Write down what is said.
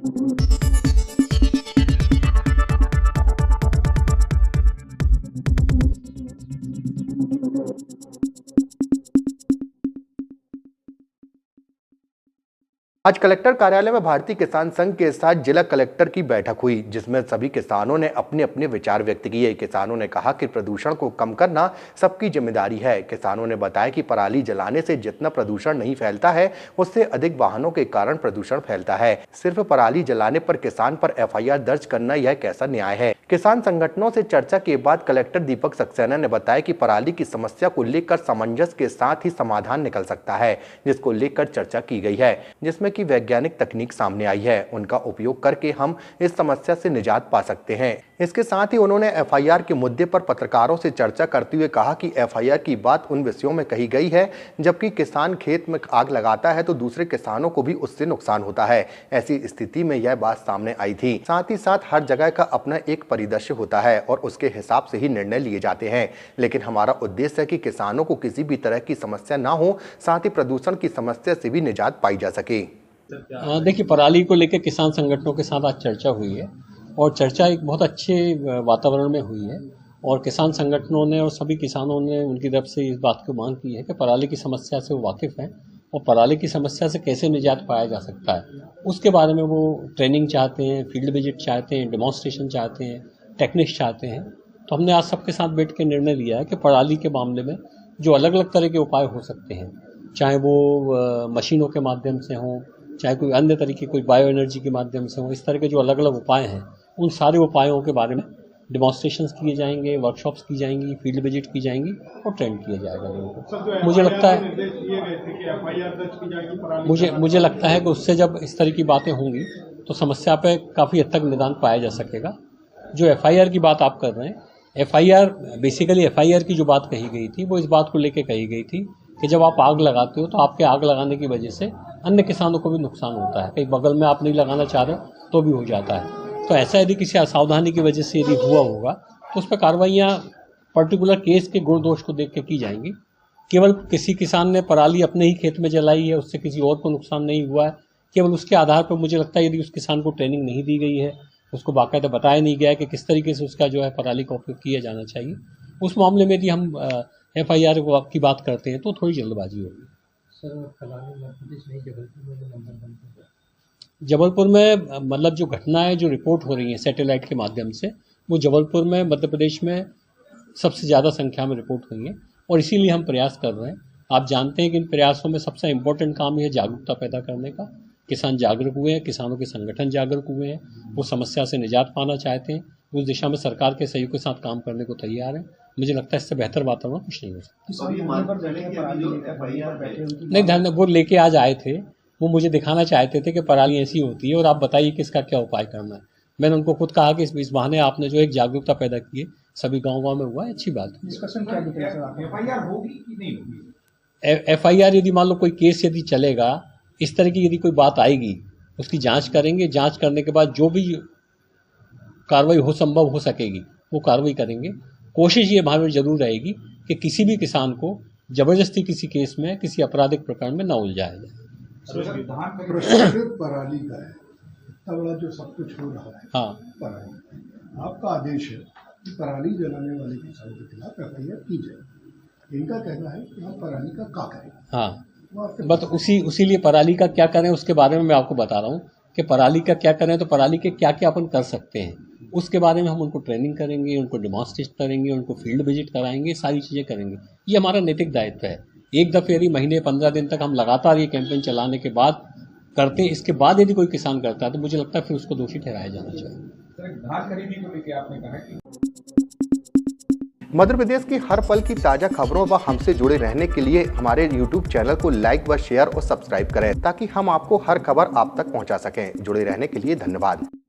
आज कलेक्टर कार्यालय में भारतीय किसान संघ के साथ जिला कलेक्टर की बैठक हुई, जिसमें सभी किसानों ने अपने अपने विचार व्यक्त किए। किसानों ने कहा कि प्रदूषण को कम करना सबकी जिम्मेदारी है। किसानों ने बताया कि पराली जलाने से जितना प्रदूषण नहीं फैलता है, उससे अधिक वाहनों के कारण प्रदूषण फैलता है। सिर्फ पराली जलाने पर किसान पर FIR दर्ज करना यह कैसा न्याय है। किसान संगठनों से चर्चा के बाद कलेक्टर दीपक सक्सेना ने बताया कि पराली की समस्या को लेकर सामंजस्य के साथ ही समाधान निकल सकता है, जिसको लेकर चर्चा की गई है, जिसमें की वैज्ञानिक तकनीक सामने आई है। उनका उपयोग करके हम इस समस्या से निजात पा सकते हैं। इसके साथ ही उन्होंने FIR के मुद्दे पर पत्रकारों से चर्चा करते हुए कहा कि FIR की बात उन विषयों में कही गई है, जबकि किसान खेत में आग लगाता है तो दूसरे किसानों को भी उससे नुकसान होता है। ऐसी स्थिति में यह बात सामने आई थी। साथ ही साथ हर जगह का अपना एक परिदृश्य होता है और उसके हिसाब से ही निर्णय लिए जाते हैं, लेकिन हमारा उद्देश्य है कि किसानों को किसी भी तरह की समस्या ना हो, साथ ही प्रदूषण की समस्या से भी निजात पाई जा सके। देखिए, पराली को लेकर किसान संगठनों के साथ आज चर्चा हुई है और चर्चा एक बहुत अच्छे वातावरण में हुई है और किसान संगठनों ने और सभी किसानों ने उनकी तरफ से इस बात की मांग की है कि पराली की समस्या से वो वाकिफ़ हैं और पराली की समस्या से कैसे निजात पाया जा सकता है, उसके बारे में वो ट्रेनिंग चाहते हैं, फील्ड विजिट चाहते हैं, डेमोन्स्ट्रेशन चाहते हैं, टेक्निक्स चाहते हैं। तो हमने आज सबके साथ बैठ के निर्णय लिया है कि पराली के मामले में जो अलग अलग तरह के उपाय हो सकते हैं, चाहे वो मशीनों के माध्यम से हों, चाहे कोई अन्य तरीके, कोई बायो एनर्जी के माध्यम से हो, इस तरह के जो अलग अलग उपाय हैं, उन सारे उपायों के बारे में डेमोन्स्ट्रेशंस किए जाएंगे, वर्कशॉप्स की जाएंगी, फील्ड विजिट की जाएंगी और ट्रेंड किया जाएगा लोगों को। मुझे लगता है कि उससे जब इस तरह की बातें होंगी तो समस्या पे काफ़ी हद तक निदान पाया जा सकेगा। जो FIR की बात आप कर रहे हैं, बेसिकली FIR की जो बात कही गई थी वो इस बात को लेकर कही गई थी कि जब आप आग लगाते हो तो आपके आग लगाने की वजह से अन्य किसानों को भी नुकसान होता है। कहीं बगल में आप नहीं लगाना चाह रहे तो भी हो जाता है। तो ऐसा यदि किसी असावधानी की वजह से यदि हुआ होगा तो उस पर कार्रवाइयाँ पर्टिकुलर केस के गुण दोष को देख के की जाएंगी। केवल किसी किसान ने पराली अपने ही खेत में जलाई है, उससे किसी और को नुकसान नहीं हुआ है, केवल उसके आधार पर मुझे लगता है यदि उस किसान को ट्रेनिंग नहीं दी गई है, उसको बाकायदा बताया नहीं गया है कि किस तरीके से उसका जो है पराली का उपयोग किया जाना चाहिए, उस मामले में यदि हम FIR की बात करते हैं तो थोड़ी जल्दबाजी होगी। जबलपुर में मतलब जो घटनाएं जो रिपोर्ट हो रही हैं सैटेलाइट के माध्यम से, वो जबलपुर में मध्य प्रदेश में सबसे ज़्यादा संख्या में रिपोर्ट हुई हैं और इसीलिए हम प्रयास कर रहे हैं। आप जानते हैं कि इन प्रयासों में सबसे इम्पोर्टेंट काम है जागरूकता पैदा करने का। किसान जागरूक हुए हैं, किसानों के संगठन जागरूक हुए हैं, वो समस्या से निजात पाना चाहते हैं, उस दिशा में सरकार के सहयोग के साथ काम करने को तैयार है। मुझे लगता है इससे बेहतर वातावरण कुछ नहीं हो सकता। नहीं, धन्यवाद। वो लेके आज आए थे, वो मुझे दिखाना चाहते थे कि पराली ऐसी होती है और आप बताइए कि इसका क्या उपाय करना है। मैंने उनको खुद कहा कि इस बहाने आपने जो एक जागरूकता पैदा की है, सभी गाँव में हुआ है, अच्छी बात है। FIR यदि मान लो कोई केस यदि चलेगा, इस तरह की यदि कोई बात आएगी, उसकी जांच करेंगे, जांच करने के बाद जो भी कार्रवाई संभव हो सकेगी वो कार्रवाई करेंगे। कोशिश ये हमारी जरूर रहेगी कि किसी भी किसान को जबरदस्ती किसी केस में, किसी आपराधिक प्रकरण में न उलझाया जाए। पराली का है इतना बड़ा जो सब कुछ हो रहा है, हाँ, पराली आपका आदेश है कि पराली जलाने वाले किसान के खिलाफ FIR की जाए। इनका कहना है कि हम पराली का क्या करें। हाँ, बस उसी लिए पराली का क्या करें उसके बारे में मैं आपको बता रहा हूँ कि पराली का क्या करें, तो पराली के क्या क्या अपन कर सकते हैं उसके बारे में हम उनको ट्रेनिंग करेंगे, उनको डेमोन्स्ट्रेट करेंगे, उनको फील्ड विजिट कराएंगे, सारी चीज़ें करेंगे। ये हमारा नैतिक दायित्व है। एक दफ़े यदि महीने 15 दिन तक हम लगातार ये कैंपेन चलाने के बाद करते हैं, इसके बाद यदि कोई किसान करता है तो मुझे लगता है फिर उसको दोषी ठहराया जाना चाहिए। धान खरीदी को लेकर आपने कहा कि मध्य प्रदेश की हर पल की ताज़ा खबरों व हमसे जुड़े रहने के लिए हमारे YouTube चैनल को लाइक व शेयर और सब्सक्राइब करें, ताकि हम आपको हर खबर आप तक पहुंचा सकें। जुड़े रहने के लिए धन्यवाद।